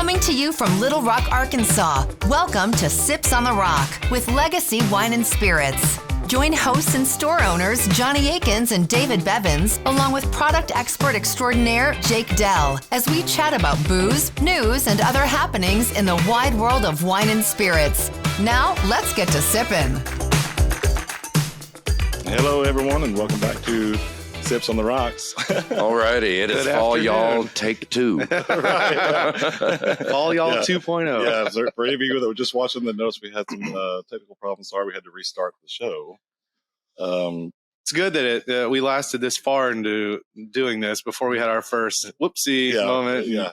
Coming to you from Little Rock, Arkansas, welcome to Sips on the Rock with Legacy Wine and Spirits. Join hosts and store owners Johnny Akins and David Bevins, along with product expert extraordinaire Jake Dell, as we chat about booze, news, and other happenings in the wide world of wine and spirits. Now, let's get to sipping. Hello, everyone, and welcome back to Sips on the Rocks. Alrighty, it is fall, y'all. Take two. Right. Fall, y'all 2.0. Yeah, so for any of you that were just watching the notes, we had some technical problems. Sorry, we had to restart the show. It's good that we lasted this far into doing this before we had our first whoopsie moment. Yeah.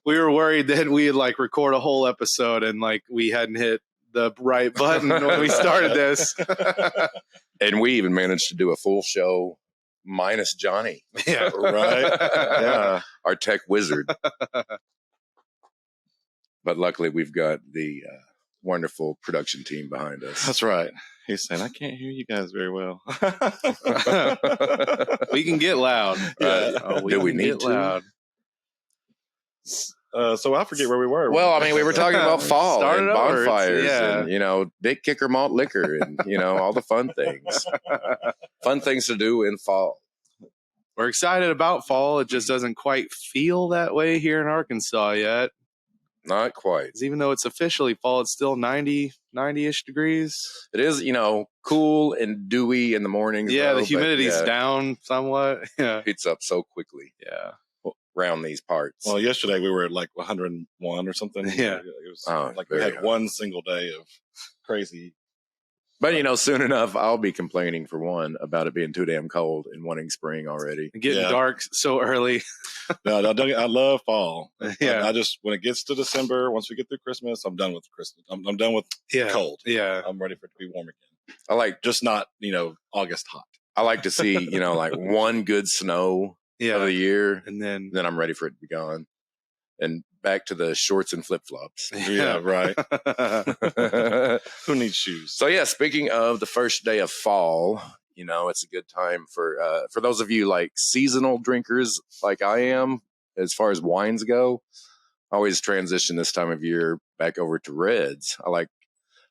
We were worried that we had record a whole episode and we hadn't hit the right button when we started this. And we even managed to do a full show minus Johnny. Yeah. Right. Yeah. Our tech wizard. But luckily we've got the wonderful production team behind us. That's right. He's saying, I can't hear you guys very well. We can get loud. Right. Do we need to? Loud. So I forget where we were. Well, I mean, we were talking about fall and over. bonfires Yeah. and, big kicker malt liquor and, all the fun things. Fun things to do in fall. We're excited about fall. It just doesn't quite feel that way here in Arkansas yet. Not quite. 'Cause even though it's officially fall, it's still 90-ish degrees. It is, cool and dewy in the mornings. Yeah, though, the humidity's but, down somewhat. Yeah. Heats up so quickly. Yeah. Around these parts. Well, yesterday we were at 101 or something. Yeah. It was we very had hot. one single day of crazy. But, soon enough, I'll be complaining, for one, about it being too damn cold and wanting spring already. Getting dark so early. No, I love fall. Yeah. I just, when it gets to December, once we get through Christmas, I'm done with Christmas. I'm done with cold. Yeah. I'm ready for it to be warm again. I like Just not, August hot. I like to see, one good snow of the year, And then I'm ready for it to be gone. And back to the shorts and flip-flops. Yeah, right. Who needs shoes? So, yeah, speaking of the first day of fall, it's a good time for those of you seasonal drinkers like I am, as far as wines go. I always transition this time of year back over to reds. I like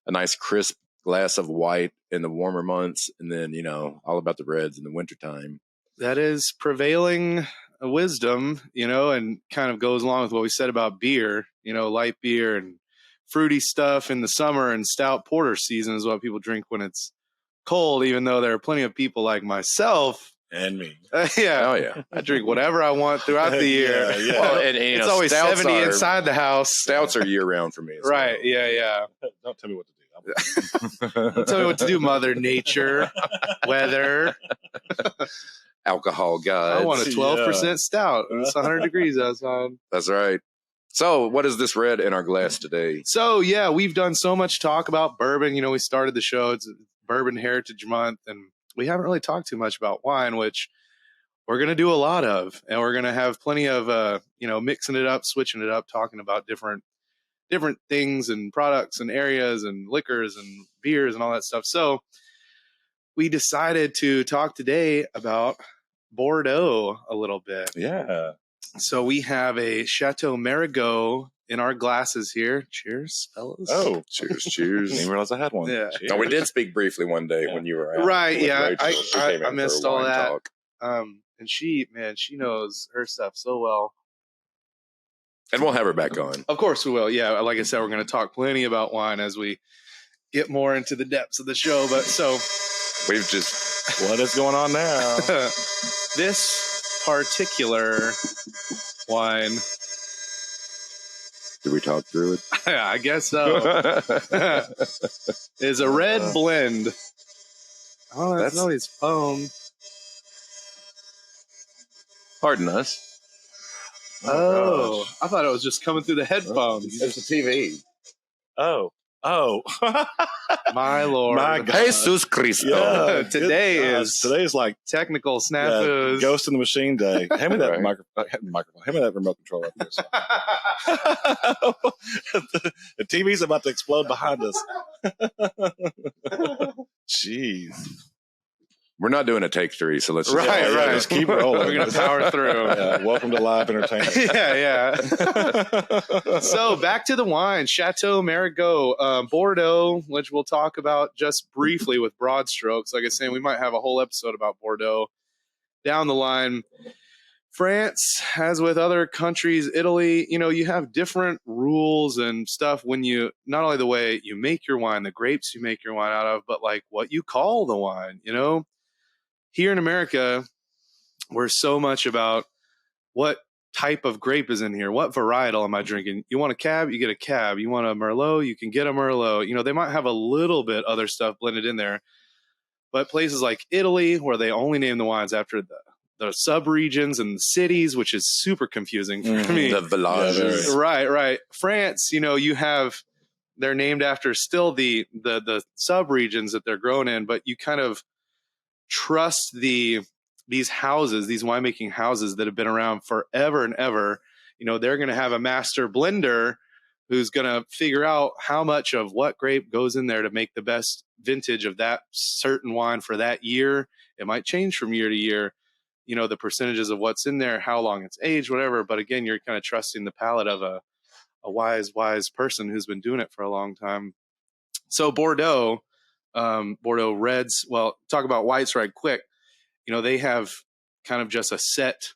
a nice crisp glass of white in the warmer months, and then, all about the reds in the wintertime. that is prevailing wisdom, and kind of goes along with what we said about beer, light beer and fruity stuff in the summer, and stout porter season is what people drink when it's cold, even though there are plenty of people like myself. And me. Yeah. Oh, yeah. I drink whatever I want throughout the year. Yeah. Well, and It's always 70 inside the house. Stouts are year-round for me. as Right. Yeah. Don't tell me what to do. well. Tell me what to do, Mother Nature, weather. Alcohol gods. I want a 12% stout. And it's 100 degrees outside. That's right. So, what is this red in our glass today? So, yeah, we've done so much talk about bourbon. We started the show. It's Bourbon Heritage Month, and we haven't really talked too much about wine, which we're going to do a lot of. And we're going to have plenty of, mixing it up, switching it up, talking about different things and products and areas and liquors and beers and all that stuff. So, we decided to talk today about Bordeaux a little bit. Yeah. So we have a Chateau Merigot in our glasses here. Cheers, fellas. Oh, Cheers, I cheers. didn't realize I had one. Yeah. Cheers. No, we did speak briefly one day when you were out. Right, with yeah, Rachel. She came in I for missed a all wine that. talk. And she knows her stuff so well. And we'll have her back on. Of course we will. Yeah, like I said, we're going to talk plenty about wine as we get more into the depths of the show. But so We've just... What is going on now? this particular wine, Did we talk through it? I guess so, is a red blend. Oh, that's always foam. Pardon us. Oh, I thought it was just coming through the headphones. It's a TV. Oh. My Lord. My God. Jesus Cristo. Yeah. Today's like technical snafus. Ghost in the Machine Day. Hand me that microphone. Hand me that remote control up there. The TV's about to explode behind us. Jeez. We're not doing a take 3, so let's just Right. Just keep rolling. We're going to power through. Yeah, welcome to live entertainment. Yeah. So back to the wine, Chateau Merigot Bordeaux, which we'll talk about just briefly with broad strokes. Like I was saying, we might have a whole episode about Bordeaux down the line. France, as with other countries, Italy, you have different rules and stuff when you, not only the way you make your wine, the grapes you make your wine out of, but like what you call the wine, Here in America, we're so much about what type of grape is in here. What varietal am I drinking? You want a Cab, you get a Cab. You want a Merlot, you can get a Merlot. They might have a little bit other stuff blended in there. But places like Italy, where they only name the wines after the sub-regions and the cities, which is super confusing for me. The villages. Right. France, they're named after still the sub-regions that they're grown in, but you kind of trust these houses, these winemaking houses that have been around forever and ever. They're going to have a master blender who's going to figure out how much of what grape goes in there to make the best vintage of that certain wine for that year. It might change from year to year, the percentages of what's in there, how long it's aged, whatever. But again, you're kind of trusting the palate of a wise person who's been doing it for a long time. So Bordeaux reds, well, talk about whites right quick. They have kind of just a set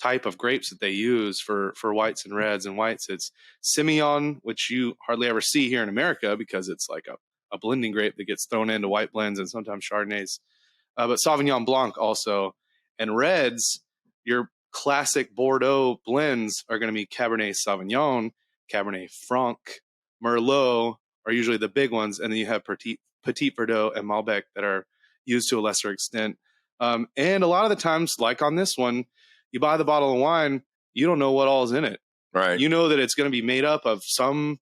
type of grapes that they use for whites and reds. And whites, it's Semillon, which you hardly ever see here in America because it's like a blending grape that gets thrown into white blends and sometimes Chardonnays. But Sauvignon Blanc also. And reds, your classic Bordeaux blends are going to be Cabernet Sauvignon, Cabernet Franc, Merlot are usually the big ones. And then you have Petit Verdot and Malbec that are used to a lesser extent. And a lot of the times, like on this one, you buy the bottle of wine, you don't know what all is in it. Right. You know that it's going to be made up of some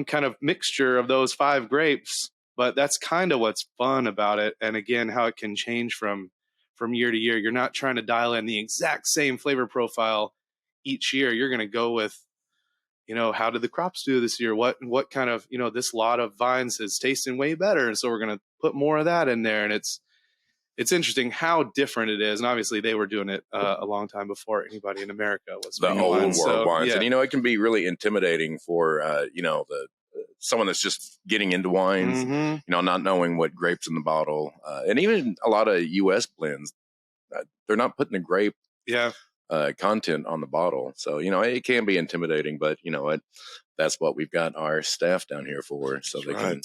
kind of mixture of those 5 grapes, but that's kind of what's fun about it. And again, how it can change from year to year. You're not trying to dial in the exact same flavor profile each year. You're going to go with, how did the crops do this year? What kind of, this lot of vines is tasting way better. And so we're going to put more of that in there. And it's interesting how different it is. And obviously they were doing it a long time before anybody in America was The making old wines. world wines. Yeah. And, it can be really intimidating for, someone that's just getting into wines, Mm-hmm. not knowing what grapes in the bottle. And even a lot of U.S. blends, they're not putting the grape content on the bottle. So, it can be intimidating, but that's what we've got our staff down here for. So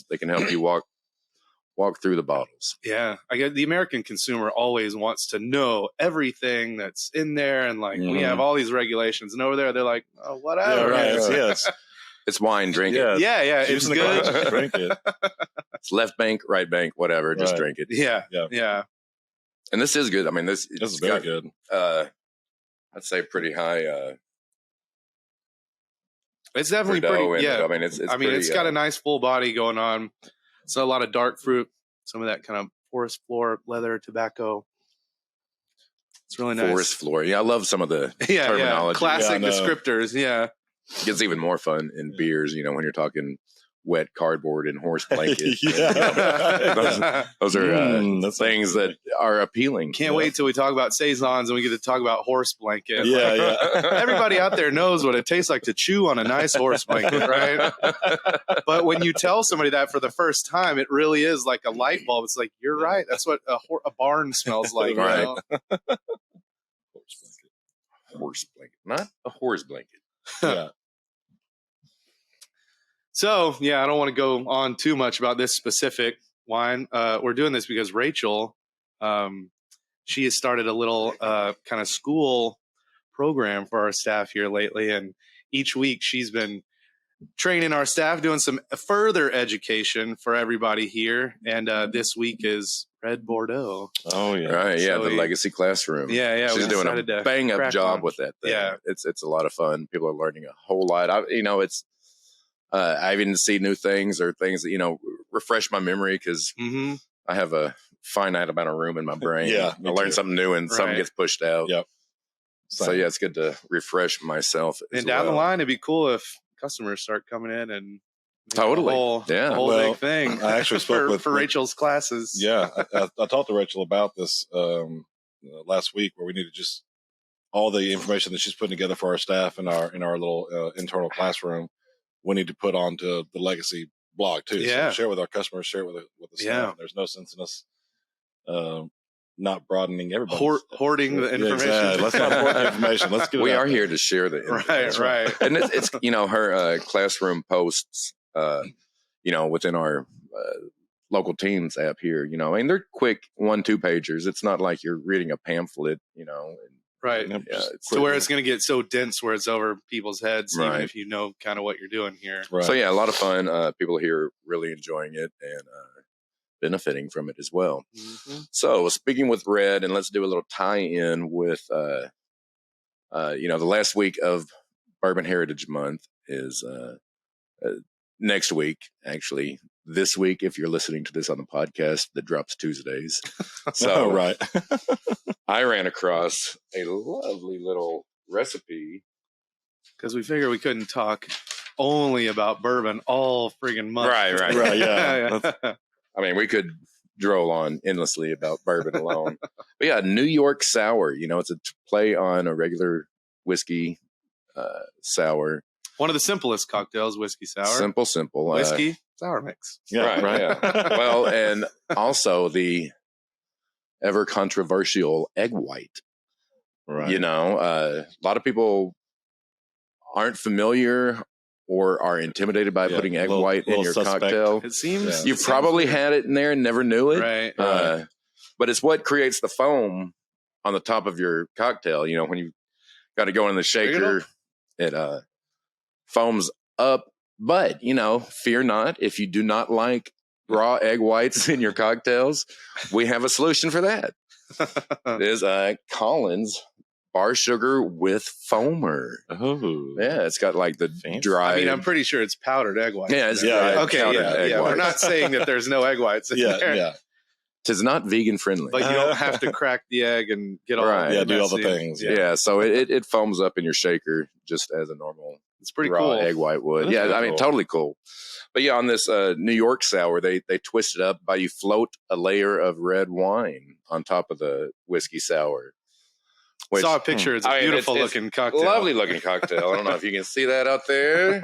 they can help you walk through the bottles. Yeah. I guess the American consumer always wants to know everything that's in there. And we have all these regulations, and over there, they're like, oh, whatever. Yeah, right. Yes. It's wine, drink it. Yeah. It's good. Drink it. It's left bank, right bank, whatever. Just Right. drink it. Yeah. And this is good. I mean, this is very good. I'd say pretty high. It's definitely Bordeaux pretty. in it. Yeah. I mean, it's pretty, it's got a nice full body going on. So a lot of dark fruit, some of that kind of forest floor, leather, tobacco. It's really nice. forest floor. Yeah, I love some of the terminology. Classic Yeah, I know. descriptors. Yeah. It gets even more fun in beers, when you're talking wet cardboard and horse blanket. Yeah. Those are that's things that are appealing. Can't wait till we talk about saisons and we get to talk about horse blanket. Yeah. Everybody out there knows what it tastes like to chew on a nice horse blanket, right? But when you tell somebody that for the first time, it really is like a light bulb. It's like, you're right. That's what a barn smells like. Right. You know? Horse blanket, not a horse blanket. Yeah. So, I don't want to go on too much about this specific wine. We're doing this because Rachel, she has started a little kind of school program for our staff here lately. And each week she's been training our staff, doing some further education for everybody here. And this week is Red Bordeaux. Oh yeah. Right, yeah, So the we- legacy classroom. Yeah, She's we doing decided a to bang up crack job on. with that thing. Yeah. It's a lot of fun. People are learning a whole lot. It's I even see new things or things that refresh my memory because Mm-hmm. I have a finite amount of room in my brain. Yeah, I me learn too. something new and something Right. gets pushed out. Yep. So yeah, it's good to refresh myself. And down the line, it'd be cool if customers start coming in and Totally. whole Well, big thing. I actually spoke for Rachel's classes. Yeah, I talked to Rachel about this last week, where we needed just all the information that she's putting together for our staff in our little internal classroom. We need to put onto the Legacy blog too. Yeah. So share with our customers, share with the staff. Yeah. There's no sense in us not broadening everybody. Hoarding the information. Exactly. Let's not hoard the information. Let's get it We out are there. here to share the information. Right. And it's her classroom posts, within our local teams app here, and they're quick 1-2 pagers. It's not like you're reading a pamphlet, Right. Yep, Yeah, So where it's going to get so dense where it's over people's heads, even Right. if you know kind of what you're doing here. Right. So yeah, a lot of fun. People here really enjoying it and benefiting from it as well. Mm-hmm. So speaking with Red, and let's do a little tie-in with, the last week of Bourbon Heritage Month is next week, actually. This week, if you're listening to this on the podcast, that drops Tuesdays. So right. I ran across a lovely little recipe. Because we figured we couldn't talk only about bourbon all friggin' month. Right, yeah. I mean, we could droll on endlessly about bourbon alone. But yeah, New York Sour, it's a play on a regular whiskey sour. One of the simplest cocktails, whiskey sour. Simple. Whiskey, sour mix. Yeah, right. Yeah. Well, and also the ever controversial egg white. Right. A lot of people aren't familiar or are intimidated by putting egg white in your suspect. Cocktail. It seems You've probably had it in there and never knew it. Right. But it's what creates the foam on the top of your cocktail. When you got to go in the shaker, it foams up. But, fear not. If you do not like raw egg whites in your cocktails, we have a solution for that. It is Collins bar sugar with foamer. Oh. Yeah, it's got like the dry. I mean, I'm pretty sure it's powdered egg whites. Yeah, it's Yeah, dry Okay, powdered yeah. egg We're whites. not saying that there's no egg whites in there. Yeah. Tis not vegan friendly. But you don't have to crack the egg and get all Right. Yeah, do all the messy. things. Yeah, so it foams up in your shaker just as a normal It's pretty raw cool. egg white would. That is Yeah, pretty I mean, cool. totally cool. But yeah, on this New York sour, they twist it up by you float a layer of red wine on top of the whiskey sour. Which, Saw a picture. It's a I mean, beautiful it's looking cocktail. lovely looking cocktail. I don't know if you can see that out there.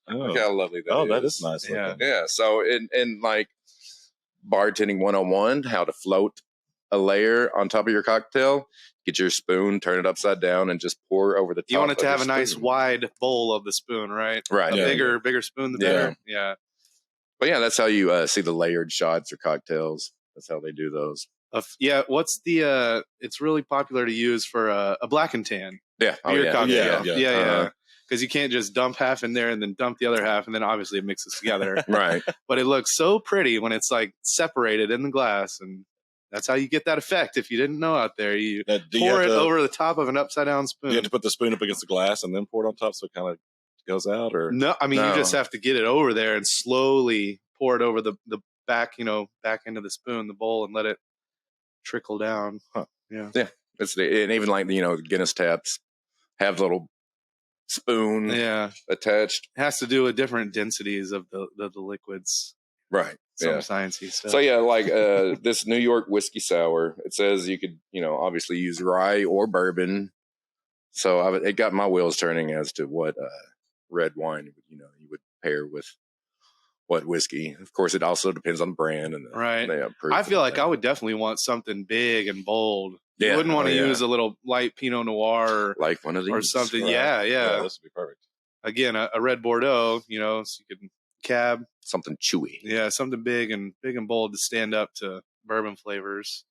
Look how lovely that is. Oh, that is nice. Yeah. looking. Yeah. So in like bartending 101, how to float a layer on top of your cocktail. Get your spoon, turn it upside down, and just pour over the top. You want it to of have your a nice spoon. wide bowl of the spoon, right? Right. A Yeah. bigger spoon, the Yeah. better. Yeah. But yeah, that's how you see the layered shots or cocktails. That's how they do those. Yeah. What's the? It's really popular to use for a black and tan Yeah. Oh, beer yeah. cocktail. Yeah. Yeah. Uh-huh. Because you can't just dump half in there and then dump the other half, and then obviously it mixes together. Right. But it looks so pretty when it's like separated in the glass, and that's how you get that effect. If you didn't know out there, you Now, do you pour have it to- over the top of an upside down You spoon. have to put the spoon up against the glass and then pour it on top so it kind of goes out, or No, I mean No. you just have to get it over there and slowly pour it over the back, back into the spoon, the bowl, and let it trickle down. Huh. Yeah. It's and even like Guinness taps have the little spoon Yeah. attached. It has to do with different densities of the liquids. Right. Some Yeah. sciencey stuff. So yeah, like this New York whiskey sour, it says you could, obviously use rye or bourbon. So it got my wheels turning as to what red wine, you would pair with what whiskey. Of course, it also depends on the brand and Right. proof I feel and like I would definitely want something big and bold. Yeah. You wouldn't want to Oh, yeah. use a little light Pinot Noir like one of these or something. Right. Yeah. this would be perfect. Again, a red Bordeaux, so you could cab. something chewy. Yeah, something big and bold to stand up to bourbon flavors.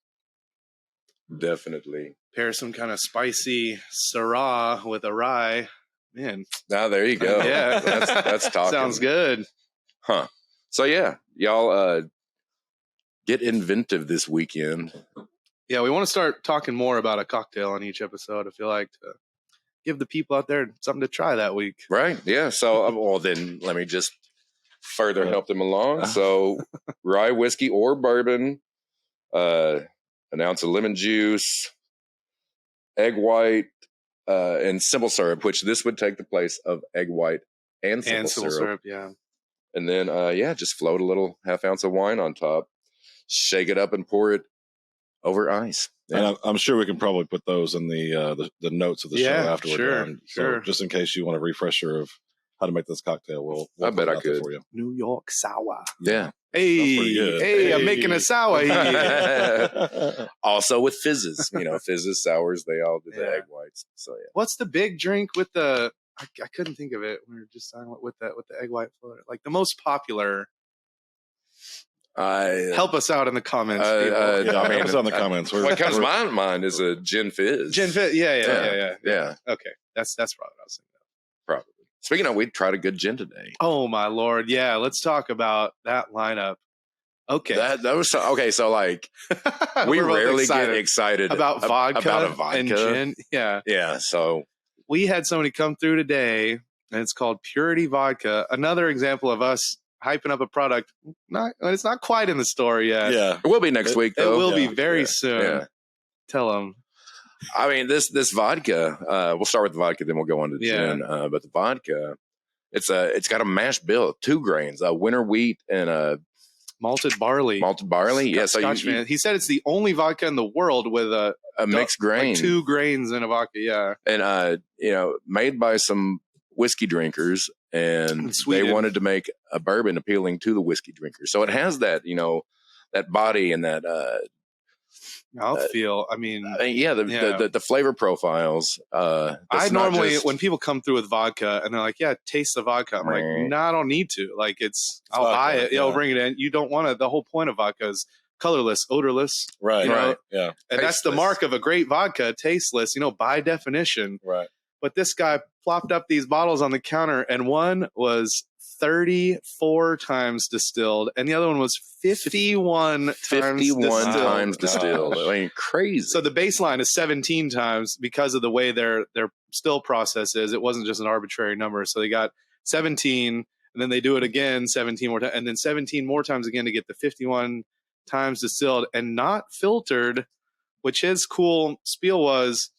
Definitely. Pair some kind of spicy Syrah with a rye. Man, Now there you go. Yeah. that's talking. sounds good. Huh. So yeah, y'all get inventive this weekend. Yeah, we want to start talking more about a cocktail on each episode. I feel like to give the people out there something to try that week. Right. Yeah. So, well, then let me just further help them along. So, rye whiskey or bourbon, an ounce of lemon juice, egg white, and simple syrup, which this would take the place of egg white and simple syrup. Yeah. And then, just float a little half-ounce of wine on top, shake it up, and pour it over ice. Yeah. And I'm sure we can probably put those in the notes of the show after we're done. Sure. So just in case you want a refresher of how to make this cocktail, we'll I bet I could for you. New York sour. Yeah. Hey, I'm making a sour here. Also with fizzes, fizzes, sours, they all do the egg whites. So yeah. What's the big drink with the? I couldn't think of it. We were just talking with the egg white floater. Like the most popular. Help us out in the comments. Help us out in the comments. What comes to my mind is a gin fizz. Gin fizz, yeah. Okay, that's probably what I was thinking of. Probably. Speaking of, we tried a good gin today. Oh my Lord, yeah. Let's talk about that lineup. Okay, that was okay. So like, we rarely get excited about vodka and gin. Yeah. So we had somebody come through today, and it's called Purity Vodka. Another example of us hyping up a product. It's not quite in the store yet. Yeah, it will be next week. Though. It will be very soon. Yeah. Tell them. I mean, this vodka. We'll start with the vodka, then we'll go on to gin. But the vodka, it's got a mash bill, 2 grains, winter wheat and malted barley. Yeah, so he said it's the only vodka in the world with a mixed grain, 2 grains in a vodka. Yeah, and made by some whiskey drinkers, and they wanted to make a bourbon appealing to the whiskey drinkers. So it has that that body and that. Mouthfeel. The flavor profiles. I normally, when people come through with vodka and they're like, "Yeah, taste the vodka," I'm like, "No, I don't need to. Like, I'll buy it. I'll bring it in. You don't want to. The whole point of vodka is colorless, odorless, right? Right. Yeah, and tasteless. That's the mark of a great vodka, tasteless. By definition, right? But this guy plopped up these bottles on the counter, and one was 34 times distilled, and the other one was 51 times distilled. I mean, crazy. So the baseline is 17 times because of the way their still process is. It wasn't just an arbitrary number. So they got 17, and then they do it again 17 more times, and then 17 more times again to get the 51 times distilled and not filtered, which his cool spiel was,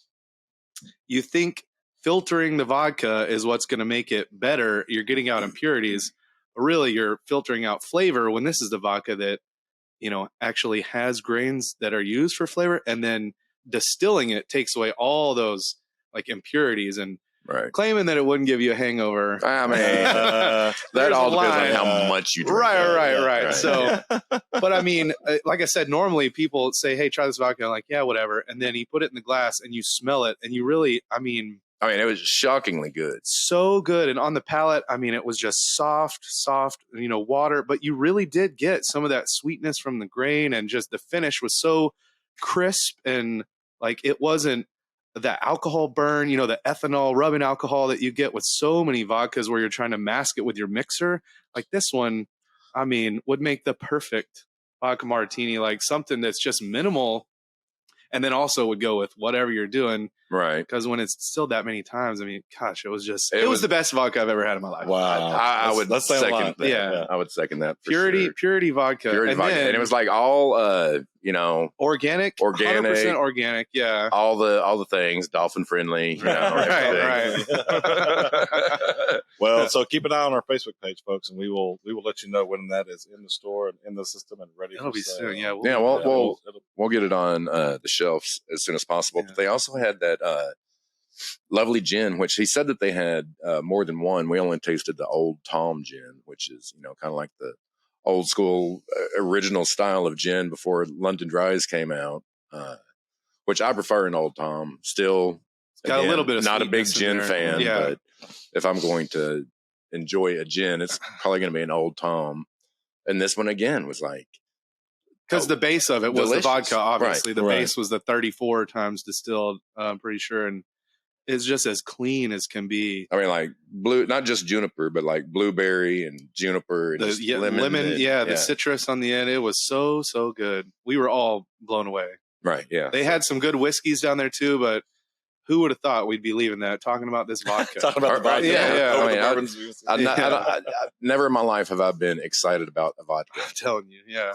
you think filtering the vodka is what's going to make it better. You're getting out impurities. Really, you're filtering out flavor when this is the vodka that, actually has grains that are used for flavor. And then distilling it takes away all those like impurities and claiming that it wouldn't give you a hangover. I mean, that all depends on how much you drink. Right. So, but I mean, like I said, normally people say, "Hey, try this vodka." I'm like, "Yeah, whatever." And then you put it in the glass and you smell it and you really, I mean, it was shockingly good. So good. And on the palate, it was just soft, water. But you really did get some of that sweetness from the grain, and just the finish was so crisp, and like it wasn't the alcohol burn, the ethanol rubbing alcohol that you get with so many vodkas where you're trying to mask it with your mixer. Like this one, would make the perfect vodka martini, like something that's just minimal. And then also would go with whatever you're doing. Right. Because when it's distilled that many times, gosh, it was the best vodka I've ever had in my life. Wow. I would second that. Yeah. I would second that. Purity vodka. Purity vodka. And it was like all, organic, 100% organic. Yeah. All the things, dolphin friendly. Right. Well, so keep an eye on our Facebook page, folks, and we will let you know when that is in the store and in the system and ready. It'll be soon. Yeah. We'll get it on the shelves as soon as possible. Yeah. But they also had that lovely gin, which he said that they had more than one. We only tasted the Old Tom gin, which is kind of like the old school original style of gin before London Dries came out, which I prefer an Old Tom. Still, got a little bit of not a big gin fan, yeah. But if I'm going to enjoy a gin, it's probably going to be an Old Tom. And this one again was like, because the base of it was delicious. The vodka, obviously. Right. The base was the 34 times distilled, I'm pretty sure, and it's just as clean as can be. Like blue, not just juniper, but like blueberry and juniper and lemon. The citrus on the end. It was so good. We were all blown away. Right, yeah. They had some good whiskeys down there too, but who would have thought we'd be leaving that talking about this vodka? Talking about the vodka. Yeah. Never in my life have I been excited about a vodka. I'm telling you, yeah.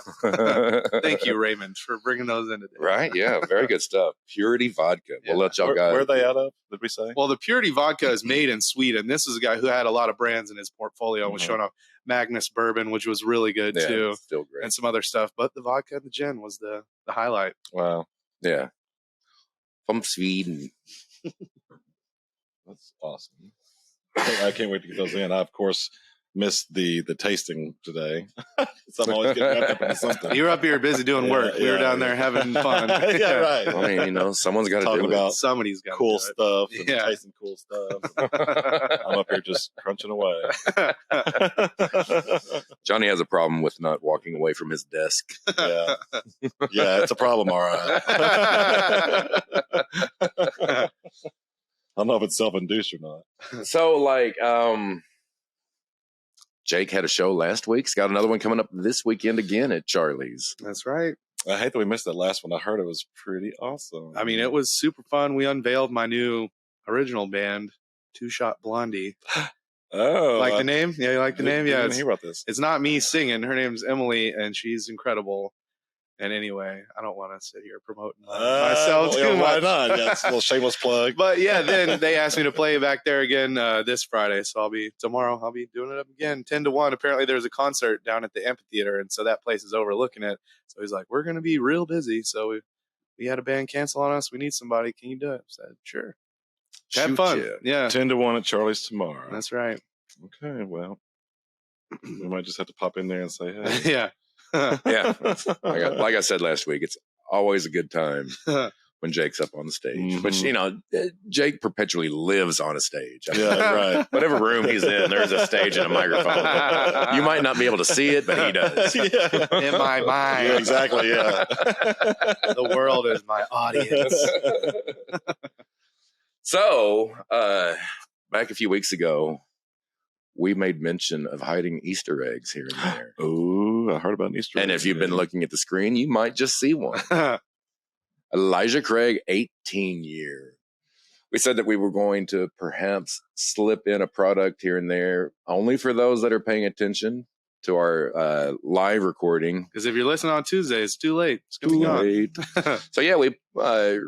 Thank you, Raymond, for bringing those in today. Right, yeah. Very good stuff. Purity vodka. Yeah. We'll let y'all guys. Where are they out of, did we say? Well, the Purity vodka is made in Sweden. This is a guy who had a lot of brands in his portfolio and was showing off. Magnus bourbon, which was really good too, it's still great. and some other stuff. But the vodka and the gin was the highlight. Wow. Yeah. From Sweden. That's awesome. I can't wait to get those in. I, of course, missed the tasting today. So I'm always getting wrapped up into something. You were up here busy doing work. We were down there having fun. Yeah, right. I mean, you know, someone's got to Talk do about it. Somebody's got cool stuff and Yeah. tasting cool stuff. I'm up here just crunching away. Johnny has a problem with not walking away from his desk. Yeah. Yeah, it's a problem, all right. I don't know if it's self-induced or not. So, like, Jake had a show last week. He's got another one coming up this weekend again at Charlie's. That's right. I hate that we missed that last one. I heard it was pretty awesome. I mean, it was super fun. We unveiled my new original band, Two Shot Blondie. Oh, Like the name? Yeah, you like the name? Yeah, I didn't hear about this. it's not me singing. Her name's Emily, and she's incredible. And anyway, I don't want to sit here promoting myself too much. Why not? Yeah, it's a little shameless plug. But yeah, then they asked me to play back there again this Friday. So I'll be doing it up again, 10 to 1. Apparently there's a concert down at the amphitheater. And so that place is overlooking it. So he's like, we're going to be real busy. So we had a band cancel on us. We need somebody. Can you do it? I said, sure. Have fun. Yeah. 10 to 1 at Charlie's tomorrow. That's right. Okay, well, we might just have to pop in there and say, hey. Yeah. Yeah. Like I said last week, it's always a good time when Jake's up on the stage. Mhm. Which, you know, Jake perpetually lives on a stage. Yeah, right. Whatever room he's in, there's a stage and a microphone. You might not be able to see it, but he does. Yeah. In my mind. Yeah, exactly, yeah. The world is my audience. So, back a few weeks ago, we made mention of hiding Easter eggs here and there. Oh, I heard about an Easter egg. And if you've been looking at the screen, you might just see one. Elijah Craig, 18 year. We said that we were going to perhaps slip in a product here and there, only for those that are paying attention to our live recording. Because if you're listening on Tuesday, it's too late. It's going to be gone. So yeah, we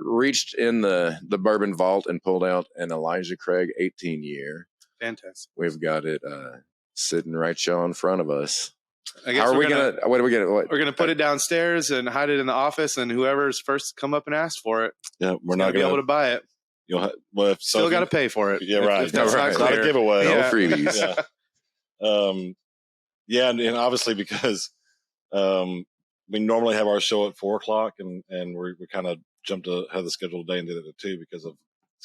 reached in the bourbon vault and pulled out an Elijah Craig 18 year. Fantastic. We've got it sitting right show in front of us. I guess How are we gonna? What are we gonna? We're gonna put it downstairs and hide it in the office, and whoever's first to come up and ask for it, yeah, we're not not be gonna able to buy it. Well, if Still got to pay for it. Yeah, right. If that's right. not Not clear. a giveaway. No Yeah. freebies. Yeah. Yeah, and obviously because we normally have our show at 4:00, and we kind of jumped ahead of the schedule today and did it at 2 because of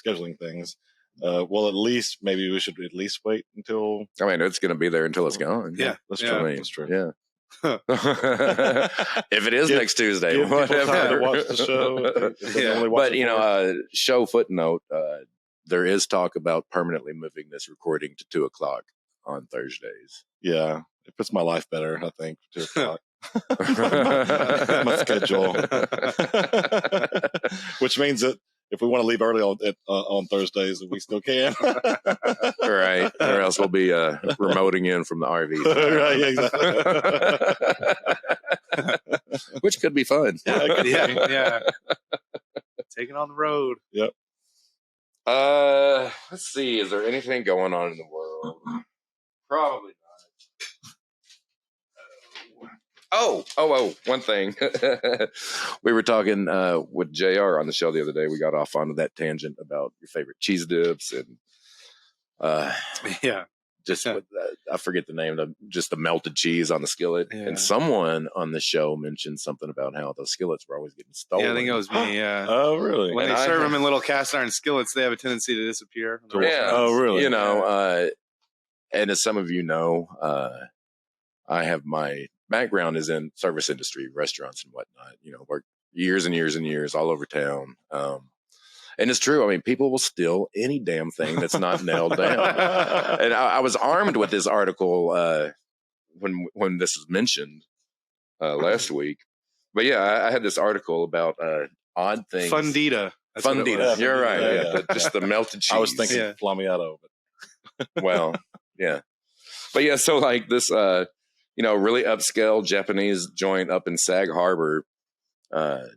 scheduling things. Well, at least maybe we should at least wait until. I mean, it's going to be there until it's gone. Yeah. That's Yeah. true. I mean, That's true. Yeah. If it is Give- next Tuesday, Give people whatever. time to watch the show. if they Yeah. normally watch But it you for us. know, show footnote. There is talk about permanently moving this recording to 2:00 on Thursdays. Yeah, it puts my life better. I think 2:00. My schedule, which means that if we want to leave early on Thursdays, we still can. Right, or else we'll be remoting in from the RV. Right, exactly. Which could be fun. Yeah. Taking on the road. Let's see. Is there anything going on in the world? Probably not. Oh, one thing. We were talking with JR on the show the other day. We got off onto that tangent about your favorite cheese dips and Yeah. just with, I forget the name, just the melted cheese on the skillet. Yeah. And someone on the show mentioned something about how those skillets were always getting stolen. Yeah, I think it was me. Yeah. Oh, really? When And they I serve have- them in little cast iron skillets, they have a tendency to disappear. Yeah. Oh, really? You know, and as some of you know, I have my background is in service industry, restaurants and whatnot. You know, worked years and years and years all over town. And it's true. I mean, people will steal any damn thing that's not nailed down. And I was armed with this article when this was mentioned last week. But yeah, I had this article about odd things. Fundita. That's what it Fundita. was. You're right. Yeah, Yeah. Just the melted cheese. I was thinking Yeah. Flamiato, but Well, yeah. But yeah, so like this, really upscale Japanese joint up in Sag Harbor, the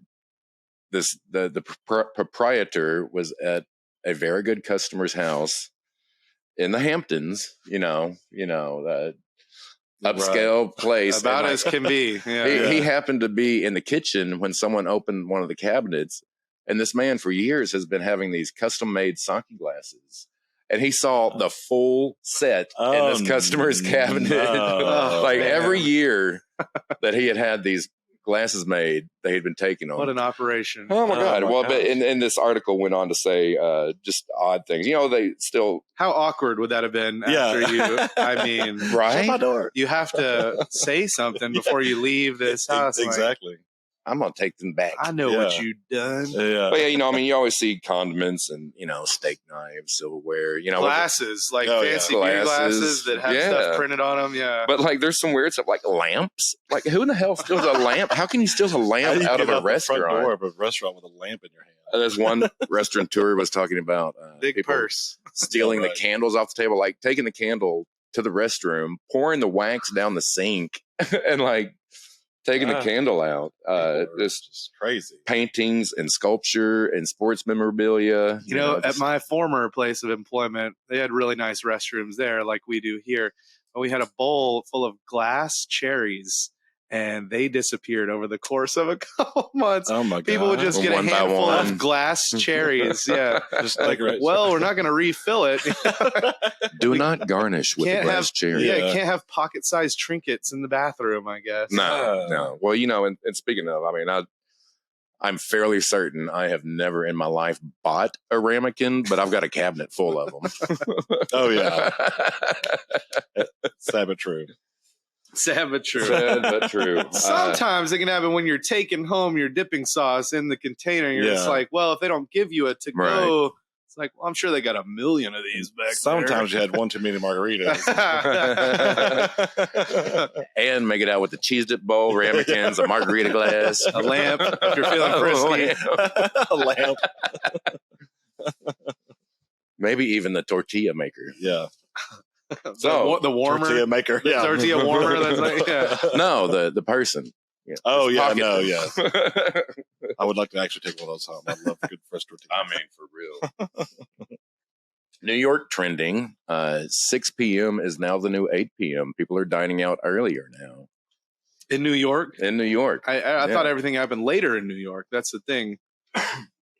proprietor was at a very good customer's house in the Hamptons, upscale place. About And, as can be. He happened to be in the kitchen when someone opened one of the cabinets. And this man for years has been having these custom made sake glasses. And he saw the full set in this customer's cabinet. No. Like every year that he had these glasses made, they had been taking them. What an operation. Oh my God. my Well, gosh. but in this article went on to say just odd things. You know, they still. How awkward would that have been after you? I mean, Right? Shut my door. you have to say something before you leave this house. Like, Exactly. I'm going to take them back. I know what you've done. Yeah. But yeah, you know, I mean, you always see condiments and, you know, steak knives, silverware, you know. Glasses, like Oh, yeah. fancy beer glasses that have Yeah. stuff printed on them. Yeah. But like, there's some weird stuff like lamps. Like, who in the hell steals a lamp? How can you steal a How lamp do you out of get a the front restaurant? door of a restaurant with a lamp in your hand? There's one restaurateur was talking about Big people purse. stealing Right. the candles off the table, like taking the candle to the restroom, pouring the wax down the sink, and like taking the candle out. Just Crazy. paintings and sculpture and sports memorabilia. You know, at just- my former place of employment, they had really nice restrooms there, like we do here. But we had a bowl full of glass cherries, and they disappeared over the course of a couple months. Oh my God. People would just get a One by handful one. of glass cherries. Yeah. Just like Well, we're not going to refill it. do not garnish with the Can't glass have- cherry. Yeah, Yeah. can't have pocket-sized trinkets in the bathroom, I guess. No. Well, you know, and speaking of, I mean, I'm fairly certain I have never in my life bought a ramekin, but I've got a cabinet full of them. Oh yeah. Sad but true. Sad but true. Sad but true. Sometimes it can happen when you're taking home your dipping sauce in the container. And you're just Yeah. like, well, if they don't give you a to go, it's like, well, I'm sure they got a million of these back Sometimes you had one too many margaritas. And make it out with the cheese dip bowl, ramekins, a margarita glass, a lamp if you're feeling frisky. A lamp. maybe even the tortilla maker. Yeah. So the warmer, Tortilla maker. the Yeah. tortilla warmer. That's like, yeah. no, the person. Yeah. Oh yeah. Pocket. No. Yeah. I would like to actually take one of those home. I love good fresh tortilla. I mean, for real. New York trending. 6 p.m. is now the new 8 p.m. People are dining out earlier now In New York, in New York. I thought everything happened later in New York. That's the thing.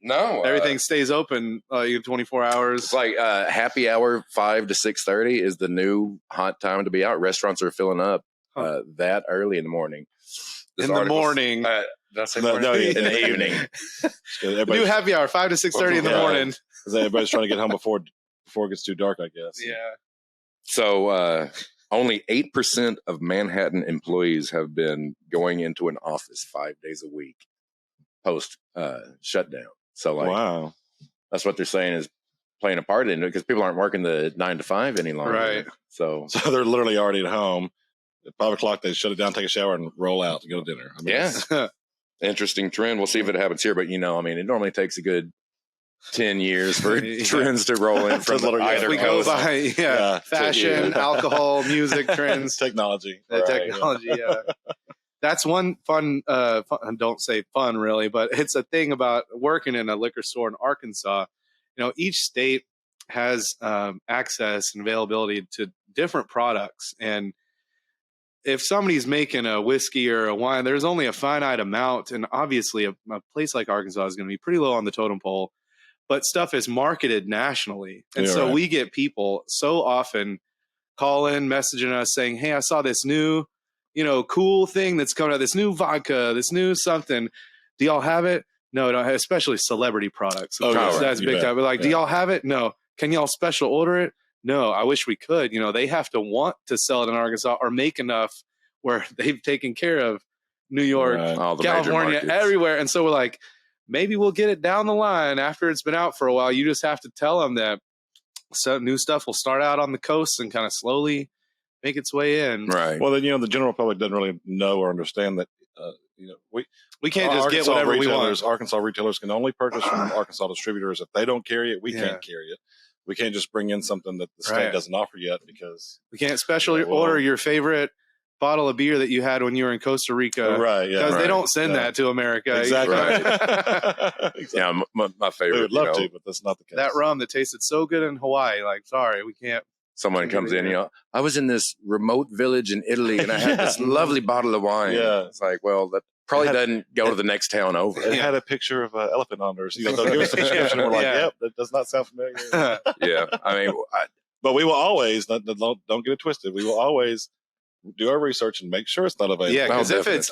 No, Everything stays open 24 hours. It's like happy hour 5 to 6:30 is the new hot time to be out. Restaurants are filling up that early in the morning. In the morning. Did I say No, morning? no, yeah. In the evening. New Everybody's, happy hour, 5 to 6:30 in the Yeah. morning. everybody's trying to get home before it gets too dark, I guess. Yeah. So only 8% of Manhattan employees have been going into an office 5 days a week post shutdown. So like Wow. that's what they're saying is playing a part in it because people aren't working the 9 to 5 any longer. Right. So So they're literally already at home. At 5 o'clock, they shut it down, take a shower, and roll out to go to dinner. I mean, yeah, interesting trend. We'll see if it happens here, but I mean, it normally takes a good 10 years for Yeah. trends to roll in from Literally, either We go coast. by Yeah. fashion, alcohol, music trends, technology. Right. technology. Yeah. That's one fun, don't say fun really, but it's a thing about working in a liquor store in Arkansas. Each state has access and availability to different products. And if somebody's making a whiskey or a wine, there's only a finite amount. And obviously a place like Arkansas is going to be pretty low on the totem pole, but stuff is marketed nationally. And Yeah, so right. we get people so often calling, messaging us saying, hey, I saw this new, cool thing that's coming out, this new vodka, this new something. Do y'all have it? No, don't have, especially celebrity products. Oh, yeah, That's you big bet. time. But like, do Yeah. y'all have it? No. Can y'all special order it? No, I wish we could. They have to want to sell it in Arkansas or make enough where they've taken care of New York, Right. All the major California, markets. everywhere. And so we're like, maybe we'll get it down the line after it's been out for a while. You just have to tell them that some new stuff will start out on the coast and kind of slowly make its way in. Right. Well, then, the general public doesn't really know or understand that, We can't just get Arkansas whatever we retailers, want. Arkansas retailers can only purchase from Arkansas distributors. If they don't carry it, we Yeah. can't carry it. We can't just bring in something that the state Right. doesn't offer yet because. We can't special Yeah, well- order your favorite bottle of beer that you had when you were in Costa Rica. Right. Yeah. Because they right. don't send Yeah. that to America. Exactly. Exactly. Yeah, my favorite. We would love to, but that's not the case. That rum that tasted so good in Hawaii, like, sorry, we can't someone comes in, I was in this remote village in Italy and I had this lovely bottle of wine. Yeah. It's like, well, that probably doesn't go to the next town over. It had a picture of an elephant hunters. They'll give us a description. And we're like, yep, that does not sound familiar. Yeah. I mean, but we will always, don't get it twisted. We will always do our research and make sure it's not available. Yeah, because if it's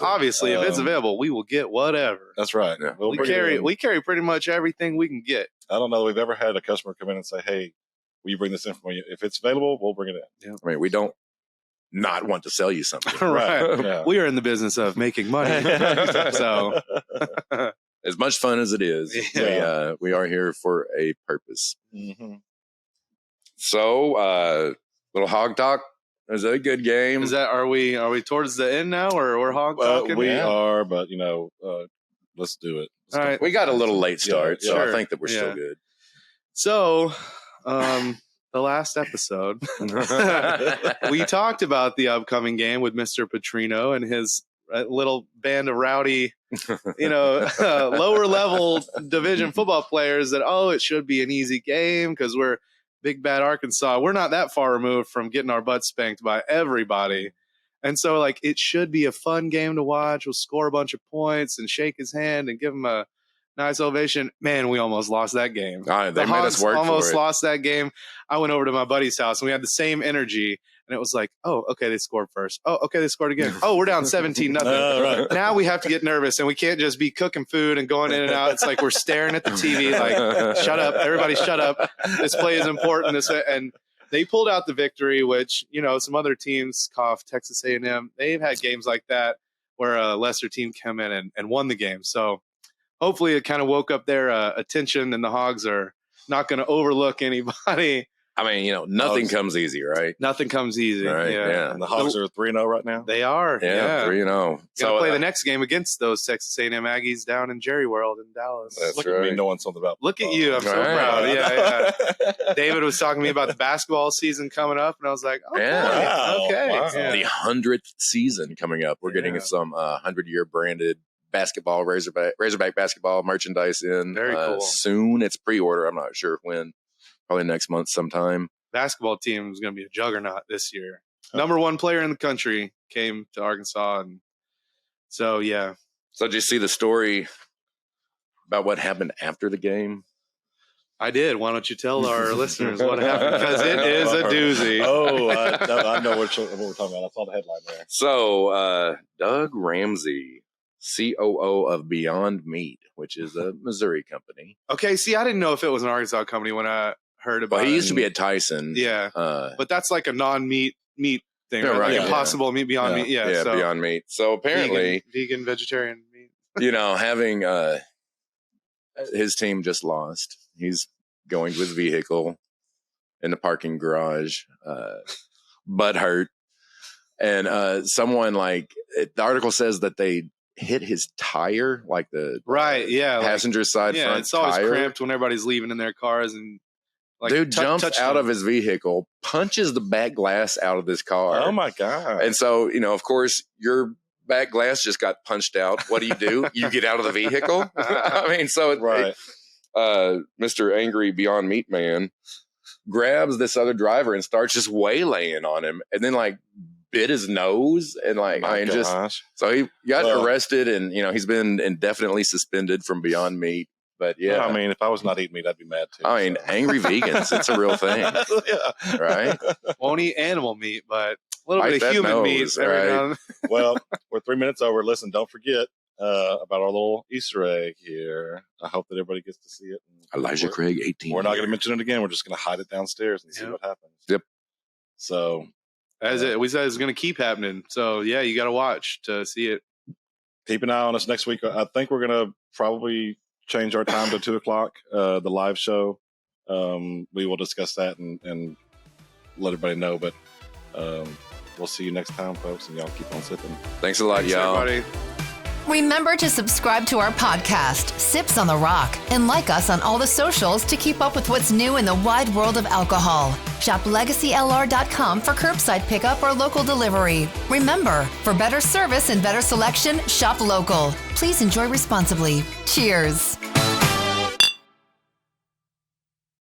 available, we will get whatever. That's right. Yeah. We carry pretty much everything we can get. I don't know that we've ever had a customer come in and say, hey, will you bring this in for me? If it's available, we'll bring it in. Yeah. I mean, we don't not want to sell you something. Right. Yeah. We are in the business of making money. So as much fun as it is, we are here for a purpose. Mm-hmm. So, little hog talk. Is that a good game? Are we towards the end now, or we're hog talking? We are, but let's do it. All right. We got a little late start, so sure. I think that we're still good. So, the last episode, we talked about the upcoming game with Mr. Petrino and his little band of rowdy, lower level division football players that, it should be an easy game because we're Big Bad Arkansas. We're not that far removed from getting our butts spanked by everybody. And so, it should be a fun game to watch. We'll score a bunch of points and shake his hand and give him a nice ovation. Man, we almost lost that game. They made us work almost for it. Lost that game. I went over to my buddy's house, and we had the same energy. And it was like, oh, okay, they scored first. Oh, okay, they scored again. Oh, we're down 17-0. Right. Now we have to get nervous, and we can't just be cooking food and going in and out. It's like we're staring at the TV like, shut up, everybody shut up. This play is important. And they pulled out the victory, which, some other teams, Texas A&M, they've had games like that where a lesser team came in and won the game. So hopefully it kind of woke up their attention, and the Hogs are not going to overlook anybody. I mean, nothing comes easy, right? Nothing comes easy. Right, Yeah. And the Hogs are 3-0 right now. They are. Yeah, 3-0. So play the next game against those Texas A&M Aggies down in Jerry World in Dallas. That's Look at me right. knowing something about Look at you. I'm so Right. proud. Yeah. David was talking to me about the basketball season coming up, and I was like, okay. Yeah. Okay. Wow. Yeah. The 100th season coming up. We're getting some 100-year branded basketball, Razorback basketball merchandise in. Very cool. Soon. It's pre-order. I'm not sure when. Probably next month sometime. Basketball team is going to be a juggernaut this year. Number one player in the country came to Arkansas. And so, yeah. So did you see the story about what happened after the game? I did. Why don't you tell our listeners what happened? Because it is a doozy. I know what we're talking about. I saw the headline there. So Doug Ramsey, COO of Beyond Meat, which is a Missouri company. Okay, see, I didn't know if it was an Arkansas company when I heard about it. Well, he used to be at Tyson. Yeah, but that's like a non-meat thing, Yeah, right? right, Like yeah. Impossible Meat, Beyond Meat. Yeah, so Beyond Meat. So apparently, vegan, vegetarian meat. having his team just lost. He's going to his vehicle in the parking garage, butt hurt. And someone the article says that they hit his tire, like the passenger side front it's always tire. cramped when everybody's leaving in their cars and Dude jumps out of his vehicle, punches the back glass out of this car. Oh my God. And so, of course, your back glass just got punched out. What do? You get out of the vehicle? I mean, so Right. Mr. Angry Beyond Meat Man grabs this other driver and starts just waylaying on him, and then bit his nose and so he got arrested, and he's been indefinitely suspended from Beyond Meat. But I mean, if I was not eating meat, I'd be mad too. I mean, angry vegans, it's a real thing. Yeah. Right? won't eat animal meat, but a little Bite bit of that human nose, meat every right? now and then. Well, we're 3 minutes over. Listen, don't forget about our little Easter egg here. I hope that everybody gets to see it. Elijah Craig, 18. We're not going to mention it again. We're just going to hide it downstairs and see what happens. Yep. So, We said it's going to keep happening. So, yeah, you got to watch to see it. keep an eye on us next week. I think we're going to probably change our time to 2:00, the live show. We will discuss that and let everybody know. But we'll see you next time, folks, and y'all keep on sipping. Thanks a lot, Thanks, y'all. everybody. Remember to subscribe to our podcast, Sips on the Rock, and like us on all the socials to keep up with what's new in the wide world of alcohol. Shop LegacyLR.com for curbside pickup or local delivery. Remember, for better service and better selection, shop local. Please enjoy responsibly. Cheers.